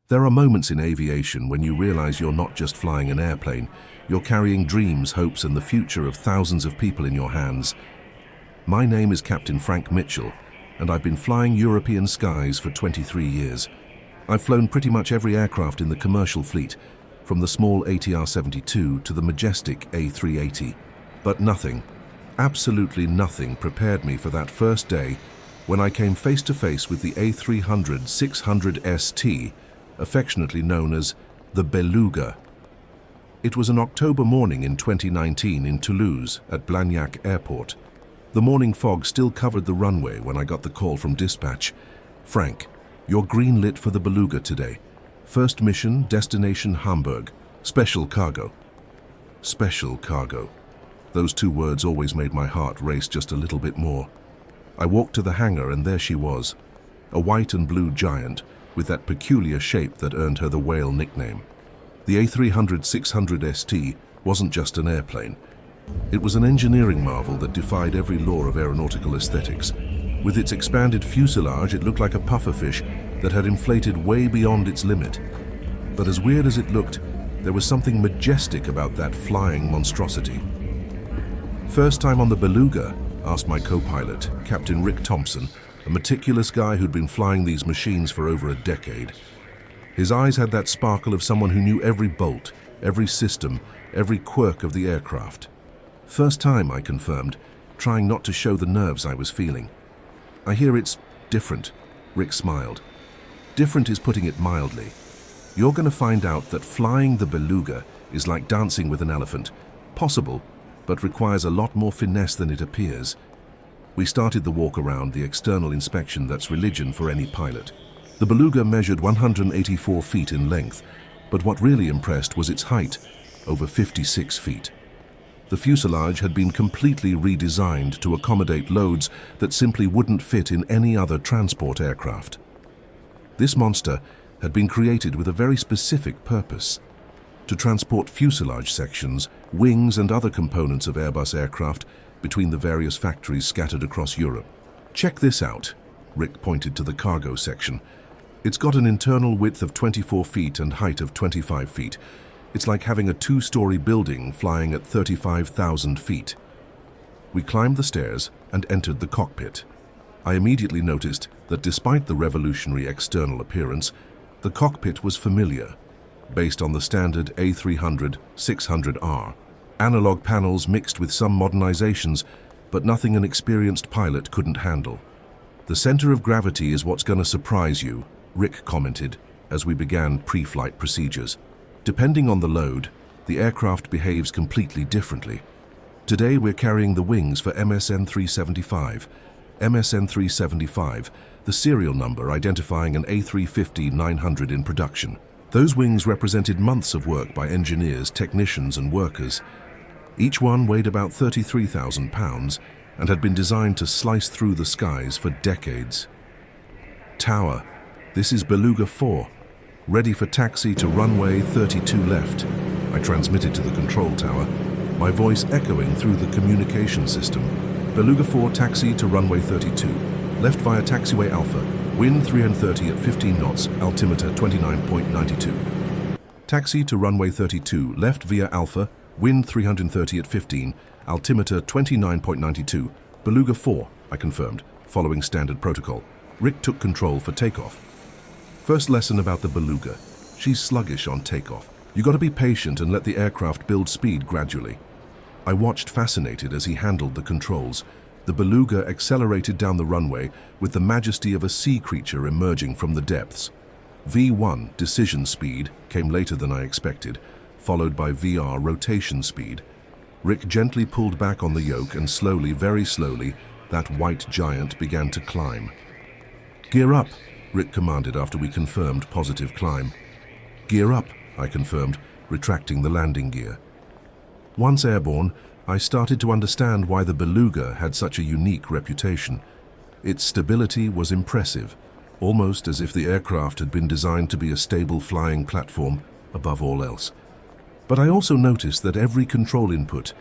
There are moments in aviation when you realize you're not just flying an airplane, you're carrying dreams, hopes, and the future of thousands of people in your hands. My name is Captain Frank Mitchell, and I've been flying European skies for 23 years. I've flown pretty much every aircraft in the commercial fleet, from the small ATR-72 to the majestic A380. But nothing, absolutely nothing, prepared me for that first day when I came face to face with the A300-600 ST, affectionately known as the Beluga. It was an October morning in 2019 in Toulouse at Blagnac Airport. The morning fog still covered the runway when I got the call from dispatch. "Frank, you're green-lit for the Beluga today. First mission, destination Hamburg. Special cargo." Special cargo. Those two words always made my heart race just a little bit more. I walked to the hangar and there she was, a white and blue giant with that peculiar shape that earned her the whale nickname. The A300-600 ST wasn't just an airplane. It was an engineering marvel that defied every law of aeronautical aesthetics. With its expanded fuselage, it looked like a pufferfish that had inflated way beyond its limit. But as weird as it looked, there was something majestic about that flying monstrosity. "First time on the Beluga?" asked my co-pilot, Captain Rick Thompson, a meticulous guy who'd been flying these machines for over a decade. His eyes had that sparkle of someone who knew every bolt, every system, every quirk of the aircraft. "First time," I confirmed, trying not to show the nerves I was feeling. "I hear it's different," Rick smiled. "Different is putting it mildly. You're going to find out that flying the Beluga is like dancing with an elephant. Possible, but requires a lot more finesse than it appears." We started the walk around, the external inspection that's religion for any pilot. The Beluga measured 184 feet in length, but what really impressed was its height, over 56 feet. The fuselage had been completely redesigned to accommodate loads that simply wouldn't fit in any other transport aircraft. This monster had been created with a very specific purpose: to transport fuselage sections, wings and other components of Airbus aircraft between the various factories scattered across Europe. "Check this out," Rick pointed to the cargo section. "It's got an internal width of 24 feet and height of 25 feet. It's like having a two-story building flying at 35,000 feet. We climbed the stairs and entered the cockpit. I immediately noticed that despite the revolutionary external appearance, the cockpit was familiar, based on the standard A300-600R. Analog panels mixed with some modernizations, but nothing an experienced pilot couldn't handle. "The center of gravity is what's going to surprise you," Rick commented as we began pre-flight procedures. "Depending on the load, the aircraft behaves completely differently. Today we're carrying the wings for MSN 375. MSN 375, the serial number identifying an A350-900 in production. Those wings represented months of work by engineers, technicians, and workers. Each one weighed about 33,000 pounds and had been designed to slice through the skies for decades. Tower, this is Beluga 4. Ready for taxi to runway 32 left," I transmitted to the control tower, my voice echoing through the communication system. "Beluga 4 taxi to runway 32. Left via taxiway Alpha. Wind 330 at 15 knots, altimeter 29.92. Taxi to runway 32. Left via Alpha. Wind 330 at 15, altimeter 29.92. Beluga 4, I confirmed, following standard protocol. Rick took control for takeoff. First lesson about the Beluga: she's sluggish on takeoff. You got to be patient and let the aircraft build speed gradually. I watched fascinated as he handled the controls. The Beluga accelerated down the runway with the majesty of a sea creature emerging from the depths. V1, decision speed, came later than I expected, followed by VR, rotation speed. Rick gently pulled back on the yoke and slowly, very slowly, that white giant began to climb. "Gear up," Rick commanded after we confirmed positive climb. "Gear up," I confirmed, retracting the landing gear. Once airborne, I started to understand why the Beluga had such a unique reputation. Its stability was impressive, almost as if the aircraft had been designed to be a stable flying platform above all else. But I also noticed that every control input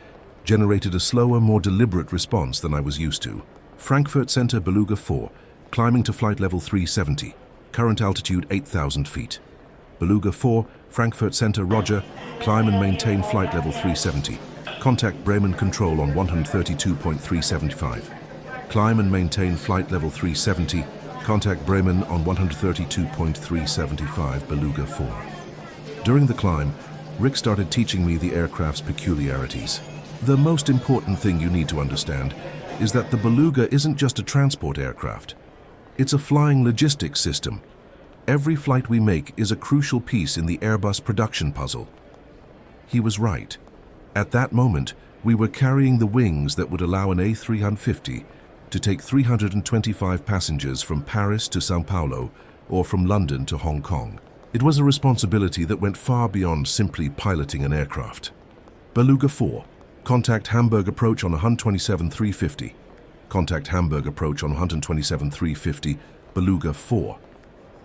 generated a slower, more deliberate response than I was used to. Frankfurt Center Beluga 4, climbing to flight level 370, current altitude 8,000 feet. Beluga 4, Frankfurt Center, roger. Climb and maintain flight level 370. Contact Bremen Control on 132.375. Climb and maintain flight level 370. Contact Bremen on 132.375, Beluga 4. During the climb, Rick started teaching me the aircraft's peculiarities. The most important thing you need to understand is that the Beluga isn't just a transport aircraft. It's a flying logistics system. Every flight we make is a crucial piece in the Airbus production puzzle. He was right. At that moment, we were carrying the wings that would allow an A350 to take 325 passengers from Paris to São Paulo or from London to Hong Kong. It was a responsibility that went far beyond simply piloting an aircraft. Beluga 4. Contact Hamburg approach on 127.350. Contact Hamburg approach on 127.350, Beluga 4.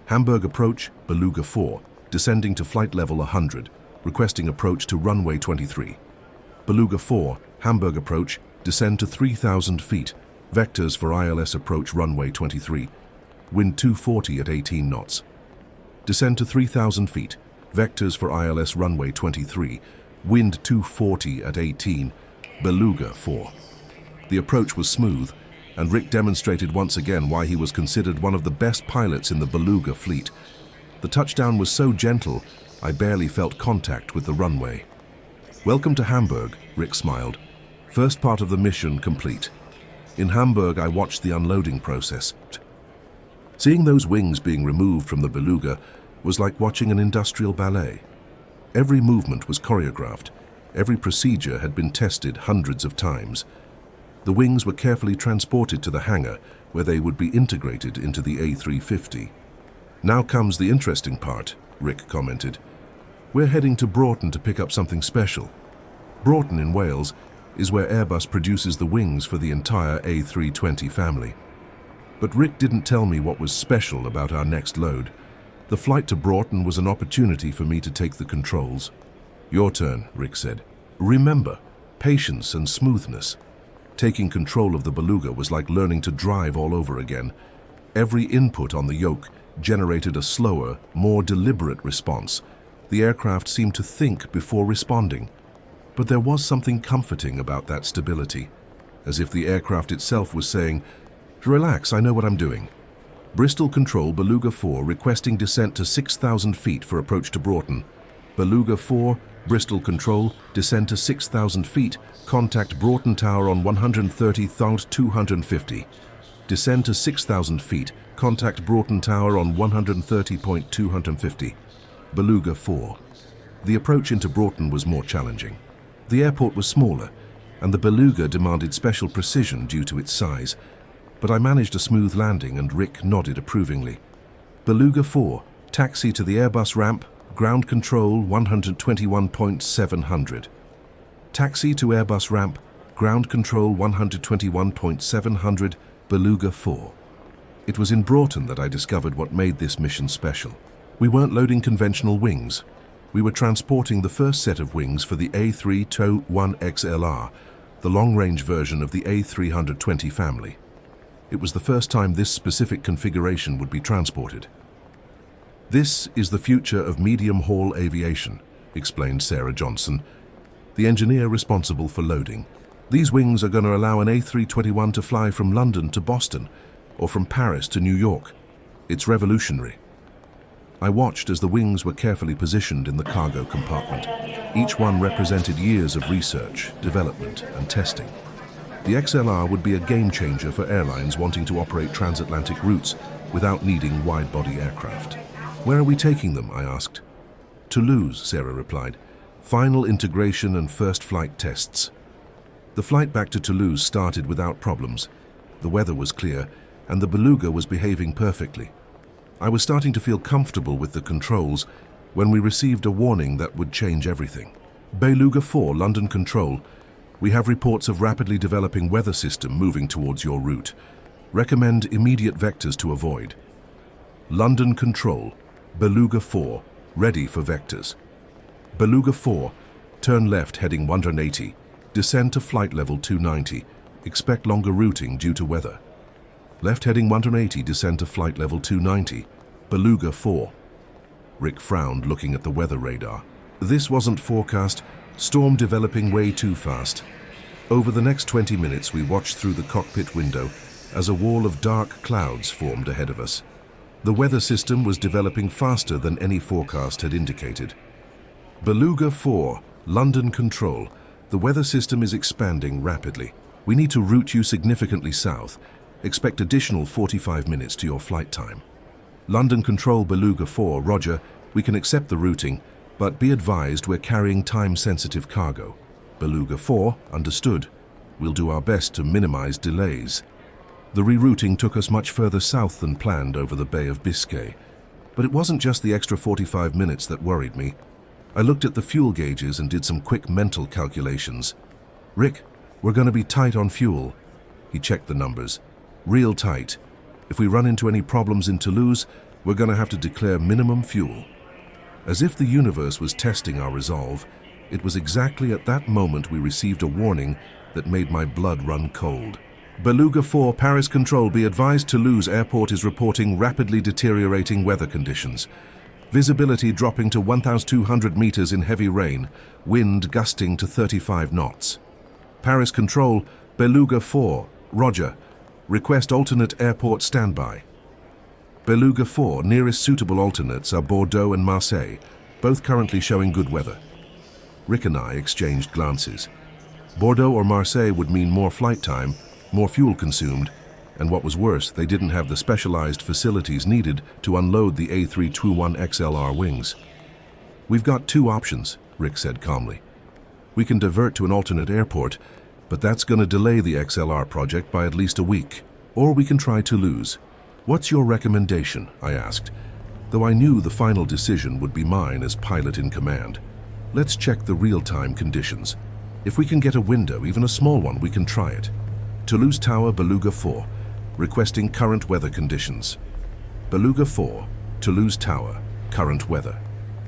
Hamburg approach, Beluga 4, descending to flight level 100, requesting approach to runway 23. Beluga 4, Hamburg approach, descend to 3,000 feet, vectors for ILS approach runway 23, wind 240 at 18 knots. Descend to 3,000 feet, vectors for ILS runway 23, wind 240 at 18, Beluga 4. The approach was smooth, and Rick demonstrated once again why he was considered one of the best pilots in the Beluga fleet. The touchdown was so gentle, I barely felt contact with the runway. Welcome to Hamburg, Rick smiled. First part of the mission complete. In Hamburg, I watched the unloading process. Seeing those wings being removed from the Beluga was like watching an industrial ballet. Every movement was choreographed. Every procedure had been tested hundreds of times. The wings were carefully transported to the hangar, where they would be integrated into the A350. Now comes the interesting part, Rick commented. We're heading to Broughton to pick up something special. Broughton in Wales is where Airbus produces the wings for the entire A320 family. But Rick didn't tell me what was special about our next load. The flight to Broughton was an opportunity for me to take the controls. Your turn, Rick said. Remember, patience and smoothness. Taking control of the Beluga was like learning to drive all over again. Every input on the yoke generated a slower, more deliberate response. The aircraft seemed to think before responding. But there was something comforting about that stability, as if the aircraft itself was saying, "Relax, I know what I'm doing." Bristol Control, Beluga 4, requesting descent to 6,000 feet for approach to Broughton. Beluga 4, Bristol Control, descend to 6,000 feet, contact Broughton Tower on 130.250. Descend to 6,000 feet, contact Broughton Tower on 130.250. Beluga 4. The approach into Broughton was more challenging. The airport was smaller, and the Beluga demanded special precision due to its size, but I managed a smooth landing and Rick nodded approvingly. Beluga 4, taxi to the Airbus ramp, ground control 121.700. Taxi to Airbus ramp, ground control 121.700, Beluga 4. It was in Broughton that I discovered what made this mission special. We weren't loading conventional wings. We were transporting the first set of wings for the A321XLR, the long-range version of the A320 family. It was the first time this specific configuration would be transported. This is the future of medium-haul aviation, explained Sarah Johnson, the engineer responsible for loading. These wings are going to allow an A321 to fly from London to Boston or from Paris to New York. It's revolutionary. I watched as the wings were carefully positioned in the cargo compartment. Each one represented years of research, development, and testing. The XLR would be a game-changer for airlines wanting to operate transatlantic routes without needing wide-body aircraft. Where are we taking them? I asked. Toulouse, Sarah replied. Final integration and first flight tests. The flight back to Toulouse started without problems. The weather was clear, and the Beluga was behaving perfectly. I was starting to feel comfortable with the controls when we received a warning that would change everything. Beluga 4, London Control. We have reports of rapidly developing weather system moving towards your route. Recommend immediate vectors to avoid. London Control, Beluga 4, ready for vectors. Beluga 4, turn left heading 180. Descend to flight level 290. Expect longer routing due to weather. Left heading 180, descend to flight level 290. Beluga 4. Rick frowned, looking at the weather radar. This wasn't forecast. Storm developing way too fast. Over the next 20 minutes, we watched through the cockpit window as a wall of dark clouds formed ahead of us. The weather system was developing faster than any forecast had indicated. Beluga 4, London Control. The weather system is expanding rapidly. We need to route you significantly south. Expect additional 45 minutes to your flight time. London Control, Beluga 4, roger. We can accept the routing, but be advised we're carrying time-sensitive cargo. Beluga 4, understood. We'll do our best to minimize delays. The rerouting took us much further south than planned over the Bay of Biscay. But it wasn't just the extra 45 minutes that worried me. I looked at the fuel gauges and did some quick mental calculations. Rick, we're going to be tight on fuel. He checked the numbers. Real tight. If we run into any problems in Toulouse, we're going to have to declare minimum fuel. As if the universe was testing our resolve, it was exactly at that moment we received a warning that made my blood run cold. Beluga 4, Paris Control, be advised Toulouse Airport is reporting rapidly deteriorating weather conditions. Visibility dropping to 1,200 meters in heavy rain, wind gusting to 35 knots. Paris Control, Beluga 4, roger. Request alternate airport standby. Beluga 4, nearest suitable alternates are Bordeaux and Marseille, both currently showing good weather. Rick and I exchanged glances. Bordeaux or Marseille would mean more flight time, more fuel consumed, and what was worse, they didn't have the specialized facilities needed to unload the A321XLR wings. We've got two options, Rick said calmly. We can divert to an alternate airport, but that's going to delay the XLR project by at least a week. Or we can try Toulouse. What's your recommendation? I asked, though I knew the final decision would be mine as pilot in command. Let's check the real-time conditions. If we can get a window, even a small one, we can try it. Toulouse Tower, Beluga 4, requesting current weather conditions. Beluga 4, Toulouse Tower, current weather.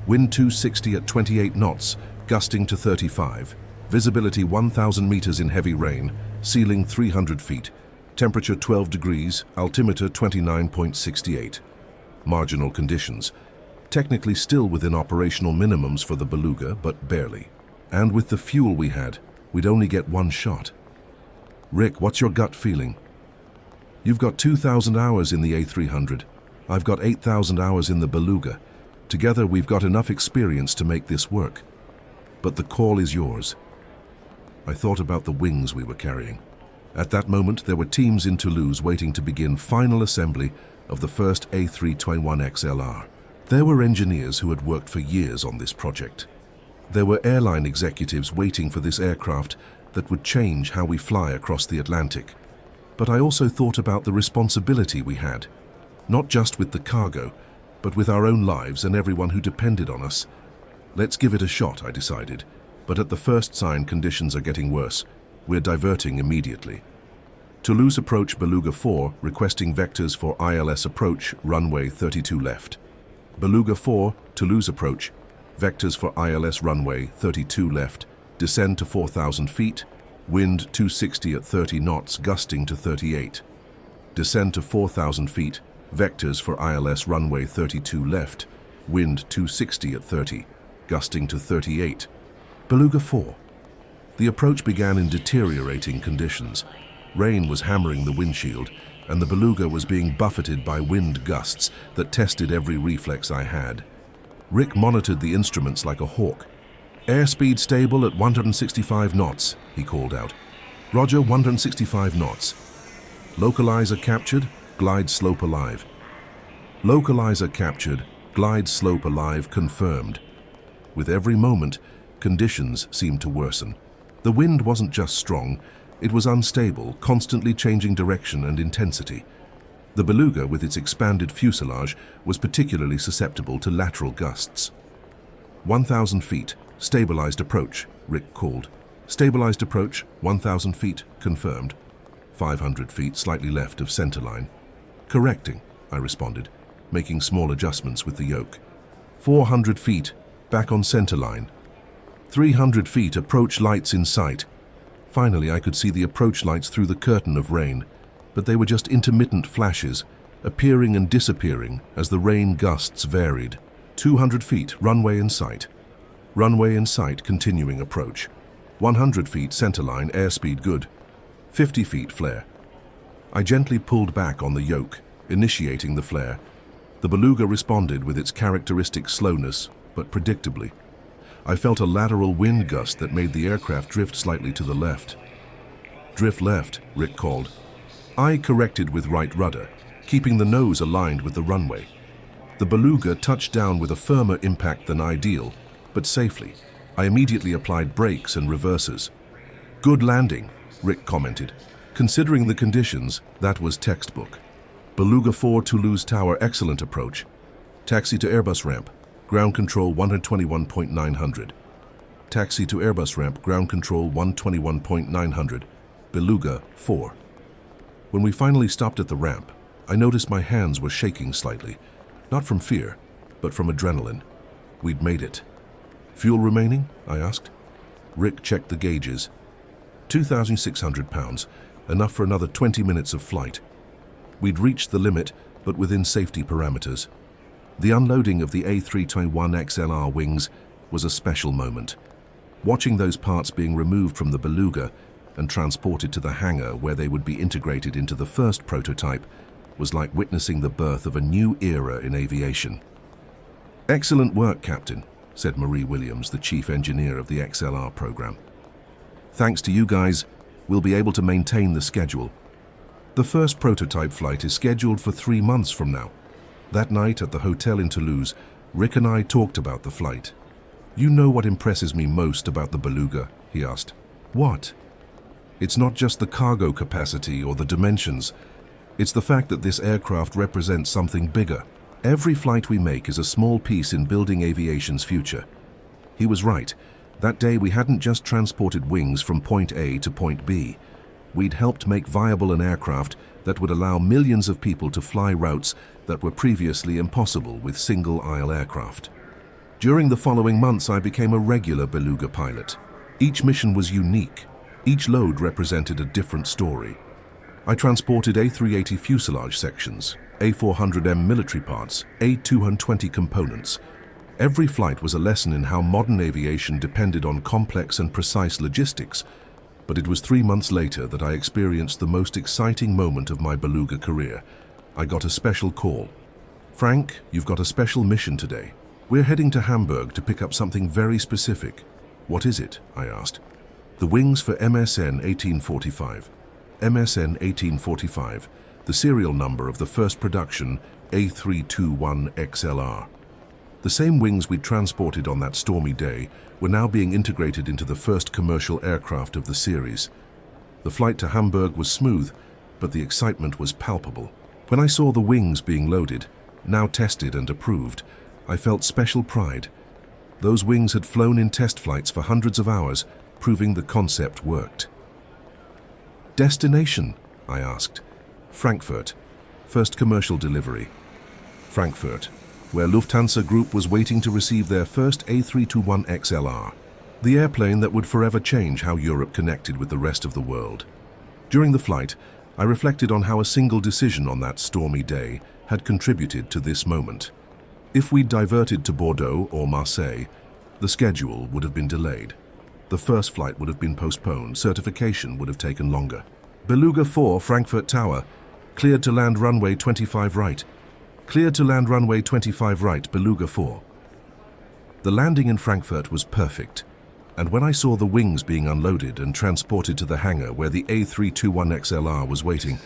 Wind 260 at 28 knots, gusting to 35. Visibility 1,000 meters in heavy rain, ceiling 300 feet. Temperature 12 degrees, altimeter 29.68. Marginal conditions. Technically still within operational minimums for the Beluga, but barely. And with the fuel we had, we'd only get one shot. Rick, what's your gut feeling? You've got 2,000 hours in the A300. I've got 8,000 hours in the Beluga. Together we've got enough experience to make this work. But the call is yours. I thought about the wings we were carrying. At that moment, there were teams in Toulouse waiting to begin final assembly of the first A321XLR. There were engineers who had worked for years on this project. There were airline executives waiting for this aircraft that would change how we fly across the Atlantic. But I also thought about the responsibility we had, not just with the cargo, but with our own lives and everyone who depended on us. Let's give it a shot, I decided, but at the first sign conditions are getting worse. We're diverting immediately. Toulouse approach, Beluga 4, requesting vectors for ILS approach, runway 32 left. Beluga 4, Toulouse approach, vectors for ILS runway 32 left. Descend to 4,000 feet, wind 260 at 30 knots, gusting to 38. Descend to 4,000 feet, vectors for ILS runway 32 left, wind 260 at 30, gusting to 38. Beluga 4. The approach began in deteriorating conditions. Rain was hammering the windshield, and the Beluga was being buffeted by wind gusts that tested every reflex I had. Rick monitored the instruments like a hawk. Airspeed stable at 165 knots, he called out. Roger, 165 knots. Localizer captured, glide slope alive. Localizer captured, glide slope alive confirmed. With every moment, conditions seemed to worsen. The wind wasn't just strong, it was unstable, constantly changing direction and intensity. The Beluga, with its expanded fuselage, was particularly susceptible to lateral gusts. 1,000 feet. Stabilized approach, Rick called. Stabilized approach, 1,000 feet, confirmed. 500 feet, slightly left of centerline. Correcting, I responded, making small adjustments with the yoke. 400 feet, back on centerline. 300 feet, approach lights in sight. Finally, I could see the approach lights through the curtain of rain, but they were just intermittent flashes, appearing and disappearing as the rain gusts varied. 200 feet, runway in sight. Runway in sight, continuing approach. 100 feet, centerline, airspeed good. 50 feet, flare. I gently pulled back on the yoke, initiating the flare. The Beluga responded with its characteristic slowness, but predictably. I felt a lateral wind gust that made the aircraft drift slightly to the left. Drift left, Rick called. I corrected with right rudder, keeping the nose aligned with the runway. The Beluga touched down with a firmer impact than ideal, but safely. I immediately applied brakes and reversers. Good landing, Rick commented. Considering the conditions, that was textbook. Beluga 4 Toulouse Tower, excellent approach. Taxi to Airbus ramp, ground control 121.900. Taxi to Airbus ramp, ground control 121.900. Beluga 4. When we finally stopped at the ramp, I noticed my hands were shaking slightly, not from fear, but from adrenaline. We'd made it. Fuel remaining? I asked. Rick checked the gauges. 2,600 pounds, enough for another 20 minutes of flight. We'd reached the limit, but within safety parameters. The unloading of the A321XLR wings was a special moment. Watching those parts being removed from the Beluga and transported to the hangar where they would be integrated into the first prototype was like witnessing the birth of a new era in aviation. Excellent work, Captain, said Marie Williams, the chief engineer of the XLR program. Thanks to you guys, we'll be able to maintain the schedule. The first prototype flight is scheduled for 3 months from now. That night at the hotel in Toulouse, Rick and I talked about the flight. You know what impresses me most about the Beluga? He asked. What? It's not just the cargo capacity or the dimensions. It's the fact that this aircraft represents something bigger. Every flight we make is a small piece in building aviation's future. He was right. That day we hadn't just transported wings from point A to point B. We'd helped make viable an aircraft that would allow millions of people to fly routes that were previously impossible with single-aisle aircraft. During the following months, I became a regular Beluga pilot. Each mission was unique. Each load represented a different story. I transported A380 fuselage sections, A400M military parts, A220 components. Every flight was a lesson in how modern aviation depended on complex and precise logistics, but it was 3 months later that I experienced the most exciting moment of my Beluga career. I got a special call. Frank, you've got a special mission today. We're heading to Hamburg to pick up something very specific. What is it? I asked. The wings for MSN 1845. MSN 1845, the serial number of the first production A321XLR. The same wings we'd transported on that stormy day were now being integrated into the first commercial aircraft of the series. The flight to Hamburg was smooth, but the excitement was palpable. When I saw the wings being loaded, now tested and approved, I felt special pride. Those wings had flown in test flights for hundreds of hours, proving the concept worked. Destination? I asked. Frankfurt. First commercial delivery. Frankfurt, where Lufthansa Group was waiting to receive their first A321XLR, the airplane that would forever change how Europe connected with the rest of the world. During the flight, I reflected on how a single decision on that stormy day had contributed to this moment. If we'd diverted to Bordeaux or Marseille, the schedule would have been delayed. The first flight would have been postponed, certification would have taken longer. Beluga 4, Frankfurt Tower, cleared to land runway 25 right. Cleared to land runway 25 right, Beluga 4. The landing in Frankfurt was perfect, and when I saw the wings being unloaded and transported to the hangar where the A321XLR was waiting,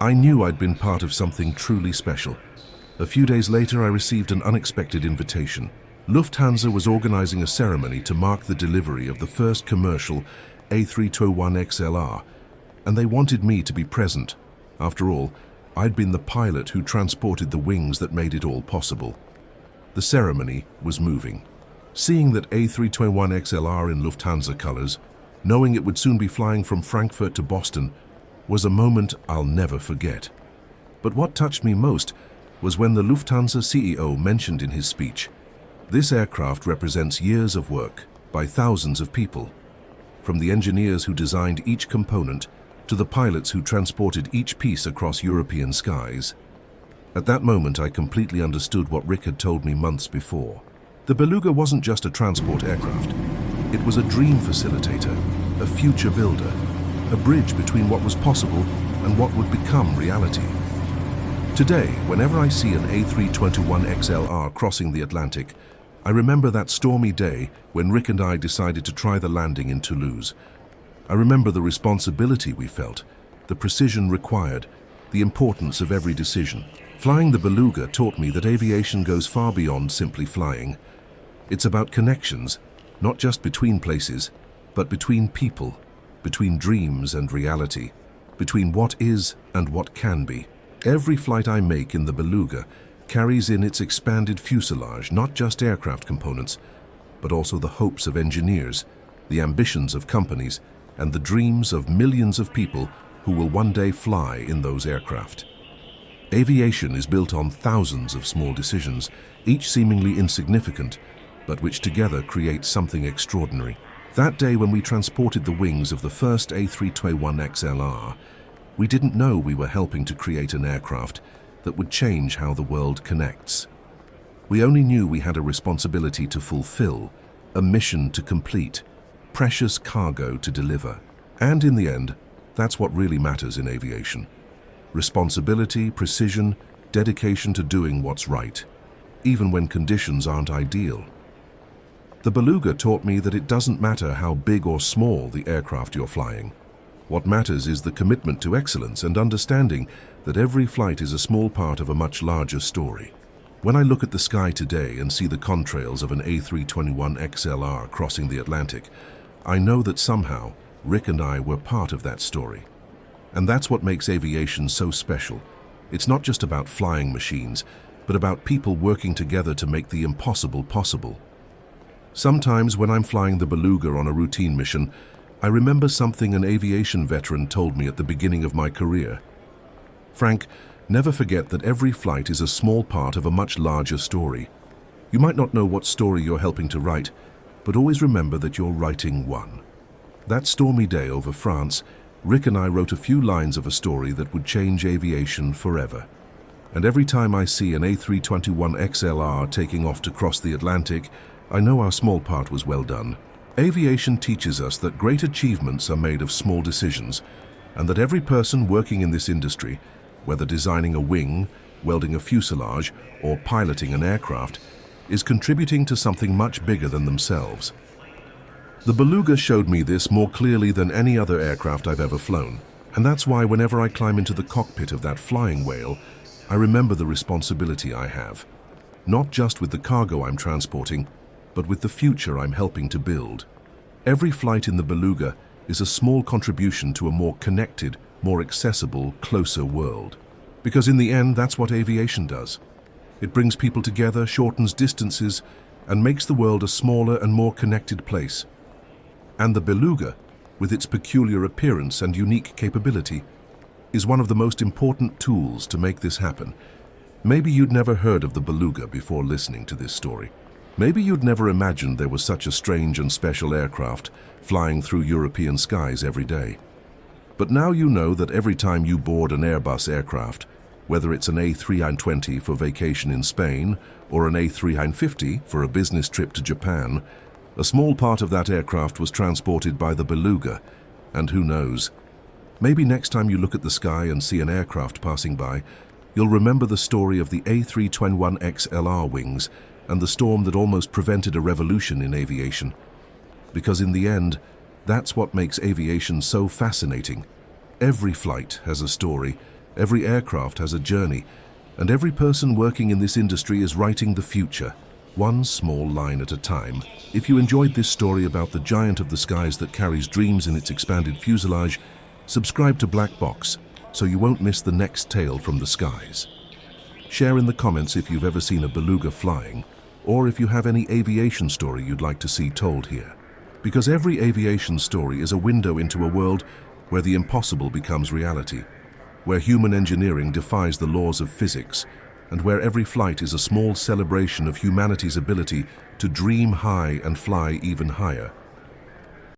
I knew I'd been part of something truly special. A few days later, I received an unexpected invitation. Lufthansa was organizing a ceremony to mark the delivery of the first commercial A321XLR, and they wanted me to be present. After all, I'd been the pilot who transported the wings that made it all possible. The ceremony was moving. Seeing that A321XLR in Lufthansa colors, knowing it would soon be flying from Frankfurt to Boston, was a moment I'll never forget. But what touched me most was when the Lufthansa CEO mentioned in his speech, "This aircraft represents years of work by thousands of people, from the engineers who designed each component to the pilots who transported each piece across European skies. At that moment, I completely understood what Rick had told me months before. The Beluga wasn't just a transport aircraft. It was a dream facilitator, a future builder, a bridge between what was possible and what would become reality. Today, whenever I see an A321XLR crossing the Atlantic, I remember that stormy day when Rick and I decided to try the landing in Toulouse. I remember the responsibility we felt, the precision required, the importance of every decision. Flying the Beluga taught me that aviation goes far beyond simply flying. It's about connections, not just between places, but between people, between dreams and reality, between what is and what can be. Every flight I make in the Beluga carries in its expanded fuselage not just aircraft components, but also the hopes of engineers, the ambitions of companies, and the dreams of millions of people who will one day fly in those aircraft. Aviation is built on thousands of small decisions, each seemingly insignificant, but which together create something extraordinary. That day when we transported the wings of the first A321XLR, we didn't know we were helping to create an aircraft that would change how the world connects. We only knew we had a responsibility to fulfill, a mission to complete, precious cargo to deliver. And in the end, that's what really matters in aviation. Responsibility, precision, dedication to doing what's right, even when conditions aren't ideal. The Beluga taught me that it doesn't matter how big or small the aircraft you're flying. What matters is the commitment to excellence and understanding that every flight is a small part of a much larger story. When I look at the sky today and see the contrails of an A321XLR crossing the Atlantic, I know that somehow Rick and I were part of that story. And that's what makes aviation so special. It's not just about flying machines, but about people working together to make the impossible possible. Sometimes when I'm flying the Beluga on a routine mission, I remember something an aviation veteran told me at the beginning of my career. Frank, never forget that every flight is a small part of a much larger story. You might not know what story you're helping to write, but always remember that you're writing one. That stormy day over France, Rick and I wrote a few lines of a story that would change aviation forever. And every time I see an A321XLR taking off to cross the Atlantic, I know our small part was well done. Aviation teaches us that great achievements are made of small decisions, and that every person working in this industry, whether designing a wing, welding a fuselage, or piloting an aircraft, is contributing to something much bigger than themselves. The Beluga showed me this more clearly than any other aircraft I've ever flown, and that's why whenever I climb into the cockpit of that flying whale, I remember the responsibility I have, not just with the cargo I'm transporting, but with the future I'm helping to build. Every flight in the Beluga is a small contribution to a more connected, more accessible, closer world. Because in the end, that's what aviation does. It brings people together, shortens distances, and makes the world a smaller and more connected place. And the Beluga, with its peculiar appearance and unique capability, is one of the most important tools to make this happen. Maybe you'd never heard of the Beluga before listening to this story. Maybe you'd never imagined there was such a strange and special aircraft flying through European skies every day. But now you know that every time you board an Airbus aircraft, whether it's an A320 for vacation in Spain or an A350 for a business trip to Japan, a small part of that aircraft was transported by the Beluga. And who knows, maybe next time you look at the sky and see an aircraft passing by, you'll remember the story of the A321XLR wings and the storm that almost prevented a revolution in aviation. Because in the end, that's what makes aviation so fascinating. Every flight has a story, every aircraft has a journey, and every person working in this industry is writing the future, one small line at a time. If you enjoyed this story about the giant of the skies that carries dreams in its expanded fuselage, subscribe to Black Box so you won't miss the next tale from the skies. Share in the comments if you've ever seen a Beluga flying, or if you have any aviation story you'd like to see told here. Because every aviation story is a window into a world where the impossible becomes reality, where human engineering defies the laws of physics, and where every flight is a small celebration of humanity's ability to dream high and fly even higher.